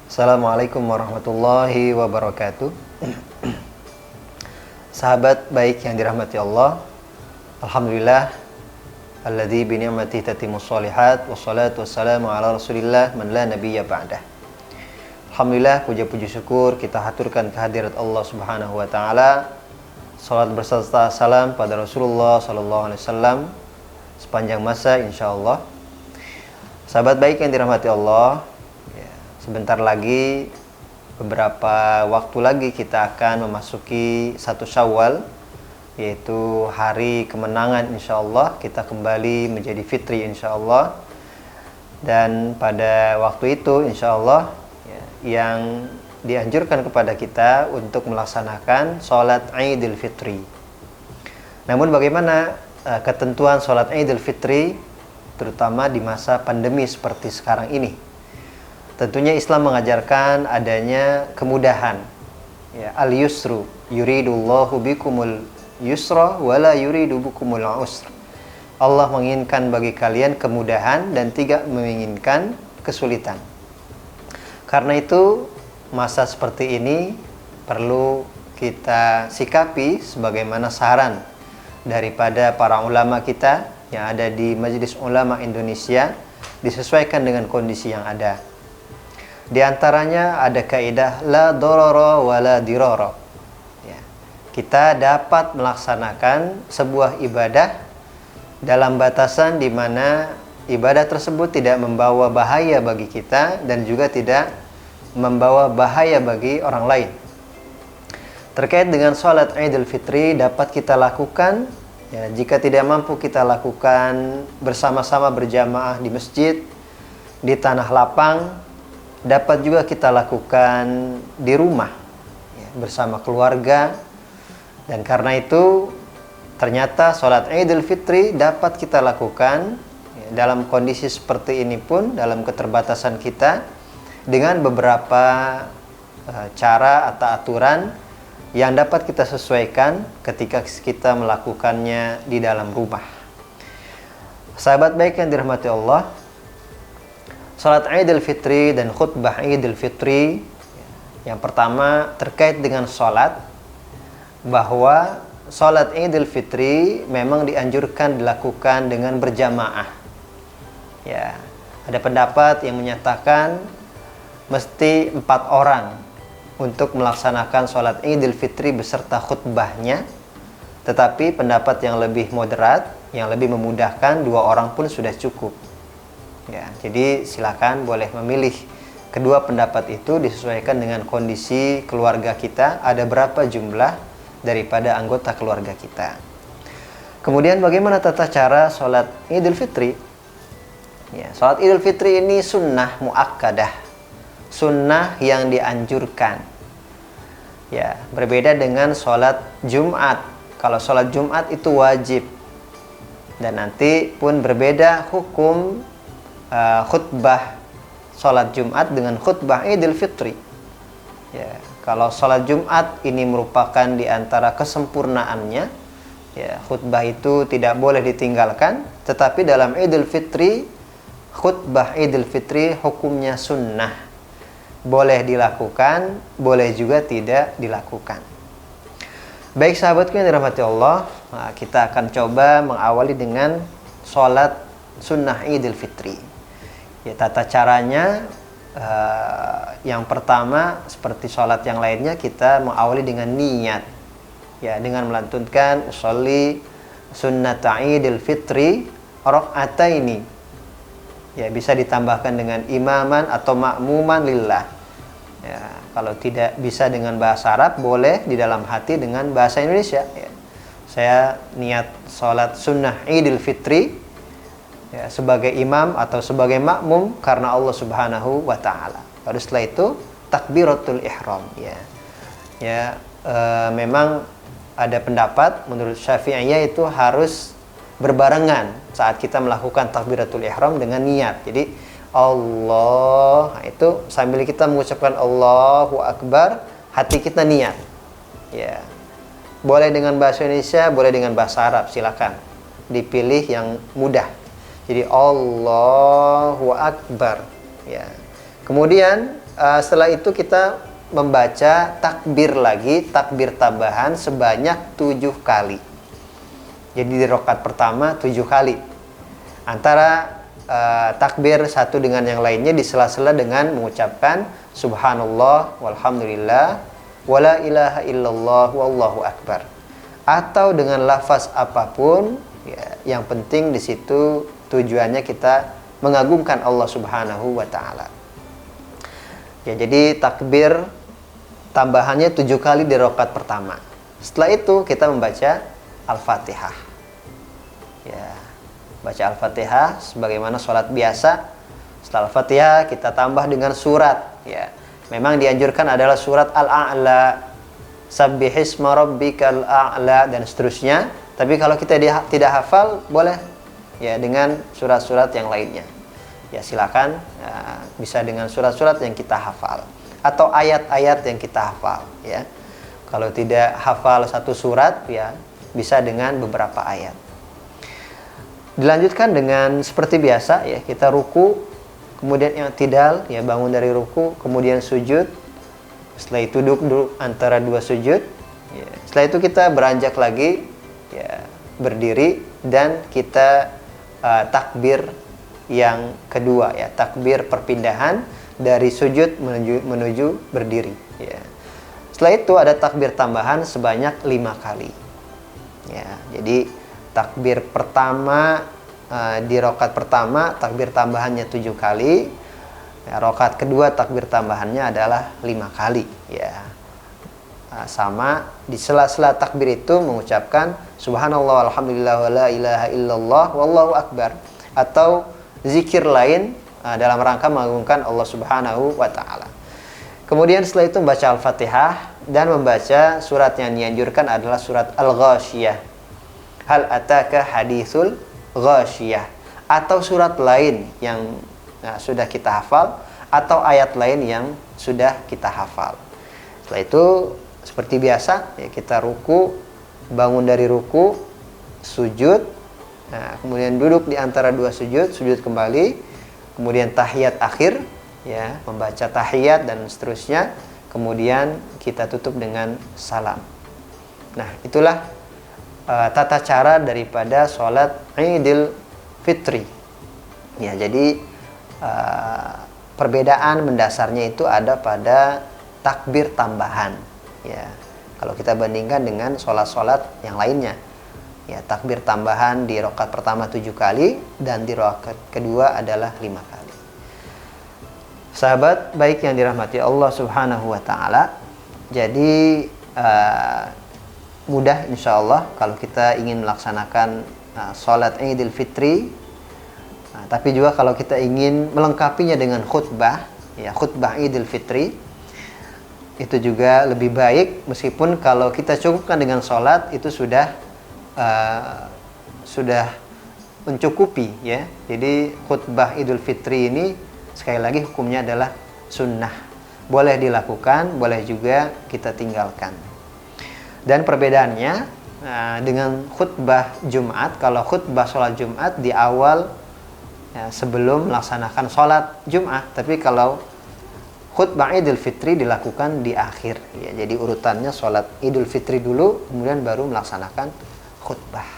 Assalamualaikum warahmatullahi wabarakatuh. Sahabat baik yang dirahmati Allah, alhamdulillah alladzi bi ni'matihi tatimmus shalihat wassalatu wassalamu ala Rasulillah man la nabiyya ba'dah. Alhamdulillah, puja-puji syukur kita haturkan kehadirat Allah Subhanahu wa taala. Salat berserta salam pada Rasulullah sallallahu alaihi wasallam sepanjang masa insyaallah. Sahabat baik yang dirahmati Allah, sebentar lagi, beberapa waktu lagi kita akan memasuki 1 Syawal, yaitu hari kemenangan insyaallah. Kita kembali menjadi fitri insyaallah. Dan pada waktu itu insyaallah yang dianjurkan kepada kita untuk melaksanakan sholat Idul Fitri. Namun bagaimana ketentuan sholat Idul Fitri, terutama di masa pandemi seperti sekarang ini? Tentunya Islam mengajarkan adanya kemudahan. Al-yusru yuridullahu bikumul yusra wala yuridu bikumul usra. Allah menginginkan bagi kalian kemudahan dan tidak menginginkan kesulitan. Karena itu masa seperti ini perlu kita sikapi sebagaimana saran daripada para ulama kita yang ada di Majelis Ulama Indonesia, disesuaikan dengan kondisi yang ada. Di antaranya ada kaidah la dororo wa la diroro. Kita dapat melaksanakan sebuah ibadah dalam batasan di mana ibadah tersebut tidak membawa bahaya bagi kita dan juga tidak membawa bahaya bagi orang lain. Terkait dengan sholat Idul Fitri dapat kita lakukan, jika tidak mampu kita lakukan bersama-sama berjamaah di masjid, di tanah lapang, dapat juga kita lakukan di rumah bersama keluarga. Dan karena itu ternyata sholat Idul Fitri dapat kita lakukan dalam kondisi seperti ini pun, dalam keterbatasan kita, dengan beberapa cara atau aturan yang dapat kita sesuaikan ketika kita melakukannya di dalam rumah. Sahabat baik yang dirahmati Allah, salat Idul Fitri dan khutbah Idul Fitri, yang pertama terkait dengan salat, bahwa salat Idul Fitri memang dianjurkan dilakukan dengan berjamaah. Ada pendapat yang menyatakan mesti 4 orang untuk melaksanakan sholat Idul Fitri beserta khutbahnya. Tetapi pendapat yang lebih moderat, yang lebih memudahkan, 2 orang pun sudah cukup. Jadi silakan boleh memilih kedua pendapat itu, disesuaikan dengan kondisi keluarga kita, ada berapa jumlah daripada anggota keluarga kita. Kemudian bagaimana tata cara sholat Idul Fitri? Sholat Idul Fitri ini sunnah muakkadah, sunnah yang dianjurkan. Berbeda dengan sholat Jumat. Kalau sholat Jumat itu wajib. Dan nanti pun berbeda hukum khutbah sholat Jumat dengan khutbah Idul Fitri. Kalau sholat Jumat ini merupakan di antara kesempurnaannya, khutbah itu tidak boleh ditinggalkan. Tetapi dalam Idul Fitri, khutbah Idul Fitri hukumnya sunnah, boleh dilakukan, boleh juga tidak dilakukan. Baik sahabatku yang dirahmati Allah, kita akan coba mengawali dengan sholat sunnah Idul Fitri. Tata caranya, yang pertama seperti sholat yang lainnya, kita mengawali dengan niat, dengan melantunkan usolli sunnata Idul Fitri rakaataini. Bisa ditambahkan dengan imaman atau makmuman lillah. Kalau tidak bisa dengan bahasa Arab, boleh di dalam hati dengan bahasa Indonesia. Saya niat sholat sunnah Idul Fitri sebagai imam atau sebagai makmum karena Allah Subhanahu wa ta'ala. Baru setelah itu takbiratul ihram. Memang ada pendapat menurut Syafi'iyah itu harus berbarengan saat kita melakukan takbiratul ihram dengan niat. Jadi Allah, itu sambil kita mengucapkan Allahu Akbar, hati kita niat. Boleh dengan bahasa Indonesia, boleh dengan bahasa Arab, silakan. Dipilih yang mudah. Jadi Allahu Akbar. Kemudian setelah itu kita membaca takbir lagi, takbir tambahan sebanyak 7 kali. Jadi di rakaat pertama 7 kali. Antara takbir satu dengan yang lainnya di sela-sela dengan mengucapkan subhanallah walhamdulillah wala ilaha illallah wallahu akbar. Atau dengan lafaz apapun, ya, yang penting di situ tujuannya kita mengagungkan Allah Subhanahu wa taala. Ya, jadi takbir tambahannya 7 kali di rakaat pertama. Setelah itu kita membaca Al-Fatihah. Ya, baca Al-Fatihah sebagaimana sholat biasa. Setelah Al-Fatihah kita tambah dengan surat. Ya, memang dianjurkan adalah surat Al-A'la, Sabbihisma rabbikal a'la, dan seterusnya. Tapi kalau kita tidak hafal, boleh ya dengan surat-surat yang lainnya. Ya silakan, bisa dengan surat-surat yang kita hafal atau ayat-ayat yang kita hafal. Ya, kalau tidak hafal satu surat, ya bisa dengan beberapa ayat. Dilanjutkan dengan seperti biasa, ya kita ruku, kemudian i'tidal, ya bangun dari ruku, kemudian sujud. Setelah itu duduk antara dua sujud. Ya. Setelah itu kita beranjak lagi, ya berdiri, dan kita takbir yang kedua, ya takbir perpindahan dari sujud menuju berdiri. Ya. Setelah itu ada takbir tambahan sebanyak 5 kali. Ya, jadi takbir pertama di rakaat pertama takbir tambahannya 7 kali. Ya, rakaat kedua takbir tambahannya adalah 5 kali. Ya, sama di sela-sela takbir itu mengucapkan subhanallah alhamdulillah wala ilaha illallah wallahu akbar, atau zikir lain dalam rangka mengagungkan Allah Subhanahu wa taala. Kemudian setelah itu membaca Al-Fatihah dan membaca surat yang dianjurkan adalah surat Al-Ghasyiyah. Hal ataka haditsul ghasyiyah, atau surat lain yang sudah kita hafal, atau ayat lain yang sudah kita hafal. Setelah itu seperti biasa, ya kita ruku, bangun dari ruku, sujud. Nah, kemudian duduk di antara dua sujud, sujud kembali, kemudian tahiyat akhir, ya, membaca tahiyat dan seterusnya, kemudian kita tutup dengan salam. Nah, itulah tata cara daripada sholat Idul Fitri. Ya, jadi perbedaan mendasarnya itu ada pada takbir tambahan. Ya, kalau kita bandingkan dengan sholat-sholat yang lainnya. Ya, takbir tambahan di rakaat pertama 7 kali dan di rakaat kedua adalah 5 kali. Sahabat baik yang dirahmati Allah Subhanahu wa taala. Jadi mudah insyaallah kalau kita ingin melaksanakan salat Idul Fitri. Tapi juga kalau kita ingin melengkapinya dengan khutbah, ya khutbah Idul Fitri, itu juga lebih baik, meskipun kalau kita cukupkan dengan salat itu sudah mencukupi, ya. Jadi khutbah Idul Fitri ini sekali lagi hukumnya adalah sunnah, boleh dilakukan, boleh juga kita tinggalkan. Dan perbedaannya dengan khutbah Jumat, kalau khutbah sholat Jumat di awal, ya, sebelum melaksanakan sholat Jumat, tapi kalau khutbah Idul Fitri dilakukan di akhir, ya. Jadi urutannya sholat Idul Fitri dulu, kemudian baru melaksanakan khutbah.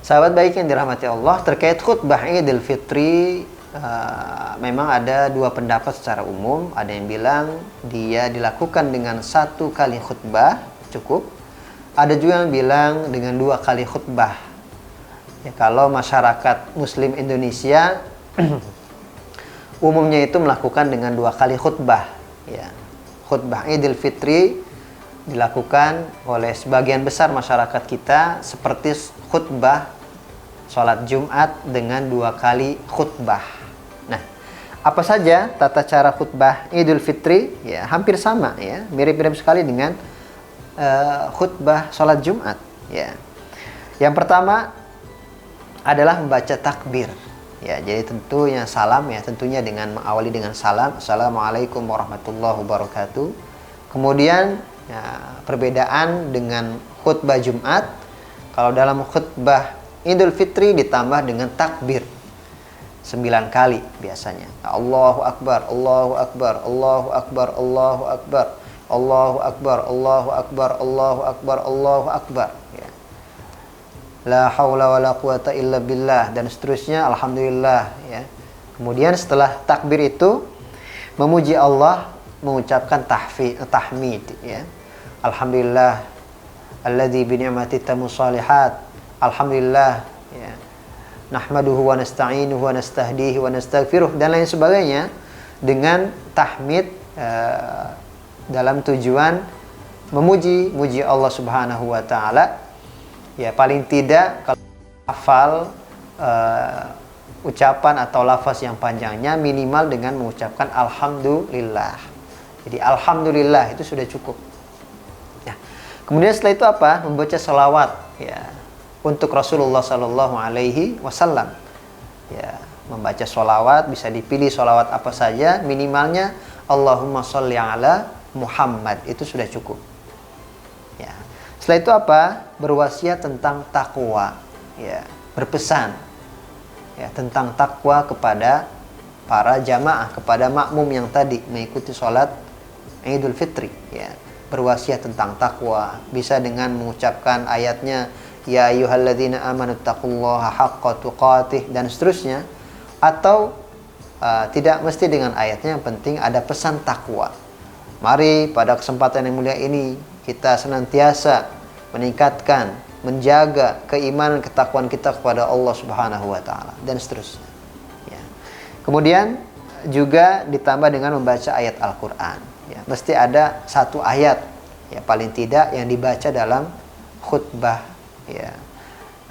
Sahabat baik yang dirahmati Allah, terkait khutbah Idul Fitri memang ada dua pendapat secara umum. Ada yang bilang dia dilakukan dengan 1 kali khutbah cukup. Ada juga yang bilang dengan 2 kali khutbah. Ya, kalau masyarakat Muslim Indonesia umumnya itu melakukan dengan 2 kali khutbah. Ya, khutbah Idul Fitri dilakukan oleh sebagian besar masyarakat kita seperti khutbah sholat Jumat dengan 2 kali khutbah. Nah, apa saja tata cara khutbah Idul Fitri? Ya, hampir sama, ya, mirip-mirip sekali dengan khutbah sholat Jumat. Ya, yang pertama adalah membaca takbir. Ya, jadi tentunya salam, ya, tentunya dengan mengawali dengan salam, assalamualaikum warahmatullahi wabarakatuh. Kemudian, ya, perbedaan dengan khutbah Jumat, kalau dalam khutbah Idul Fitri ditambah dengan takbir. 9 kali biasanya. Allahu Akbar, Allahu Akbar, Allahu Akbar, Allahu Akbar, Allahu Akbar, Allahu Akbar, Allahu Akbar, Allahu Akbar. Ya. La haula wa la quwata illa billah, dan seterusnya. Alhamdulillah. Ya. Kemudian setelah takbir itu memuji Allah, mengucapkan tahmid. Ya. Alhamdulillah alladzi bi ni'mati tamu shalihat. Alhamdulillah. Ya. Nahmaduhu wa nasta'inuhu wa nastahdihi wa nastaghfiruh, dan lain sebagainya, dengan tahmid dalam tujuan memuji Allah Subhanahu wa taala. Ya, paling tidak kalau hafal ucapan atau lafaz yang panjangnya minimal dengan mengucapkan alhamdulillah. Jadi alhamdulillah itu sudah cukup. Ya. Kemudian setelah itu apa? Membaca salawat, ya, untuk Rasulullah Sallallahu Alaihi Wasallam. Ya, membaca sholawat, bisa dipilih sholawat apa saja, minimalnya Allahumma sholli ala Muhammad, itu sudah cukup. Ya. Setelah itu apa? Berwasiat tentang takwa, ya, berpesan, ya, tentang takwa kepada para jamaah, kepada makmum yang tadi mengikuti sholat Idul Fitri. Ya. Berwasiat tentang takwa, bisa dengan mengucapkan ayatnya ya ayyuhalladzina amanu taqullaha haqqa tuqatih, dan seterusnya, atau tidak mesti dengan ayatnya, yang penting ada pesan takwa. Mari pada kesempatan yang mulia ini kita senantiasa meningkatkan, menjaga keimanan, ketakwaan kita kepada Allah Subhanahu wa taala, dan seterusnya. Ya. Kemudian juga ditambah dengan membaca ayat Al-Qur'an. Ya, mesti ada satu ayat, ya, paling tidak yang dibaca dalam khutbah. Ya,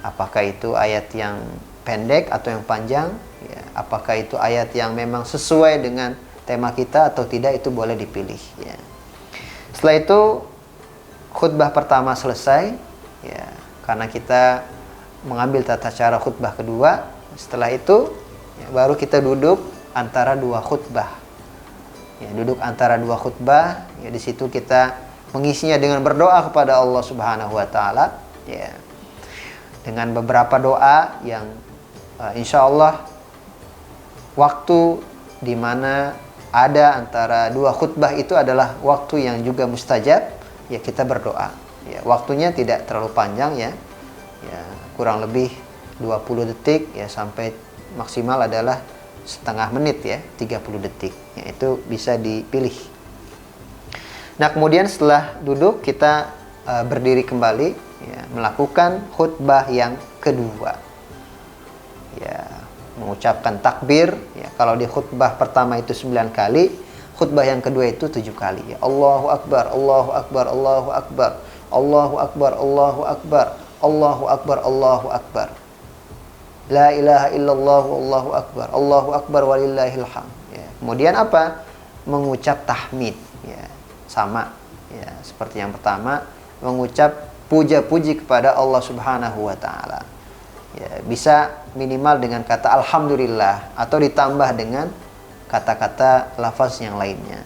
apakah itu ayat yang pendek atau yang panjang? Ya, apakah itu ayat yang memang sesuai dengan tema kita atau tidak, itu boleh dipilih. Ya. Setelah itu khutbah pertama selesai, ya, karena kita mengambil tata cara khutbah kedua. Setelah itu ya, baru kita duduk antara dua khutbah. Ya, duduk antara dua khutbah. Ya, di situ kita mengisinya dengan berdoa kepada Allah Subhanahu wa taala. Ya, dengan beberapa doa yang insya Allah waktu di mana ada antara dua khutbah itu adalah waktu yang juga mustajab. Ya, kita berdoa. Ya, waktunya tidak terlalu panjang, ya. Ya, kurang lebih 20 detik, ya, sampai maksimal adalah setengah menit, ya, 30 detik. Ya, itu bisa dipilih. Nah, kemudian setelah duduk kita berdiri kembali, ya, melakukan khutbah yang kedua. Ya, mengucapkan takbir. Ya, kalau di khutbah pertama itu 9 kali, khutbah yang kedua itu 7 kali. Ya, Allahu Akbar, Allahu Akbar, Allahu Akbar, Allahu Akbar, Allahu Akbar, Allahu Akbar, Allahu Akbar. La ilaha illallah, Allahu Akbar, Allahu Akbar walillahil hamd. Ya, kemudian apa? Mengucap tahmid. Ya, sama. Ya, seperti yang pertama, mengucap puja-puji kepada Allah Subhanahu wa taala. Ya, bisa minimal dengan kata alhamdulillah atau ditambah dengan kata-kata lafaz yang lainnya.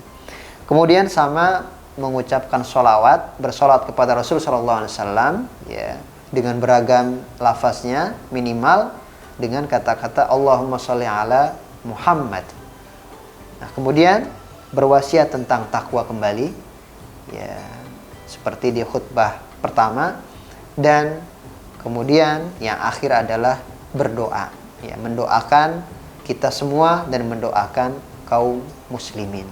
Kemudian sama mengucapkan sholawat, bersolat kepada Rasul sallallahu alaihi wasallam, ya, dengan beragam lafaznya, minimal dengan kata-kata Allahumma sholli ala Muhammad. Nah, kemudian berwasiat tentang takwa kembali, ya, seperti di khutbah pertama, dan kemudian yang akhir adalah berdoa, ya, mendoakan kita semua dan mendoakan kaum muslimin.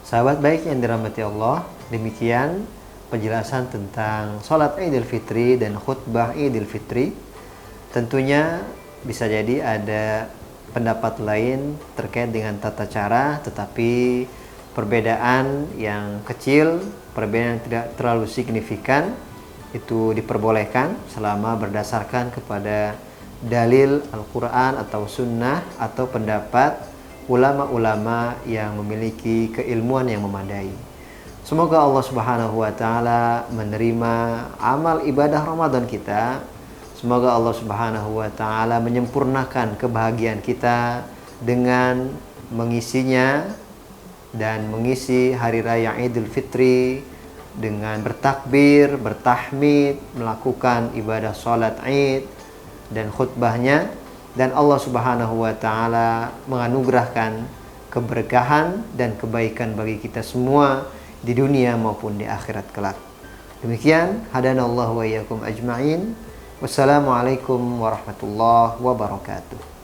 Sahabat baik yang dirahmati Allah, demikian penjelasan tentang sholat Idul Fitri dan khutbah Idul Fitri. Tentunya bisa jadi ada pendapat lain terkait dengan tata cara, tetapi perbedaan yang kecil, perbedaan yang tidak terlalu signifikan, itu diperbolehkan selama berdasarkan kepada dalil Al-Quran atau Sunnah atau pendapat ulama-ulama yang memiliki keilmuan yang memadai. Semoga Allah Subhanahu wa taala menerima amal ibadah Ramadan kita. Semoga Allah Subhanahu wa taala menyempurnakan kebahagiaan kita dengan mengisinya dan mengisi hari raya Idul Fitri dengan bertakbir, bertahmid, melakukan ibadah sholat Id dan khutbahnya, dan Allah Subhanahu wa taala menganugerahkan keberkahan dan kebaikan bagi kita semua di dunia maupun di akhirat kelak. Demikian, hadanallahu wa iyyakum ajma'in. Wassalamualaikum warahmatullahi wabarakatuh.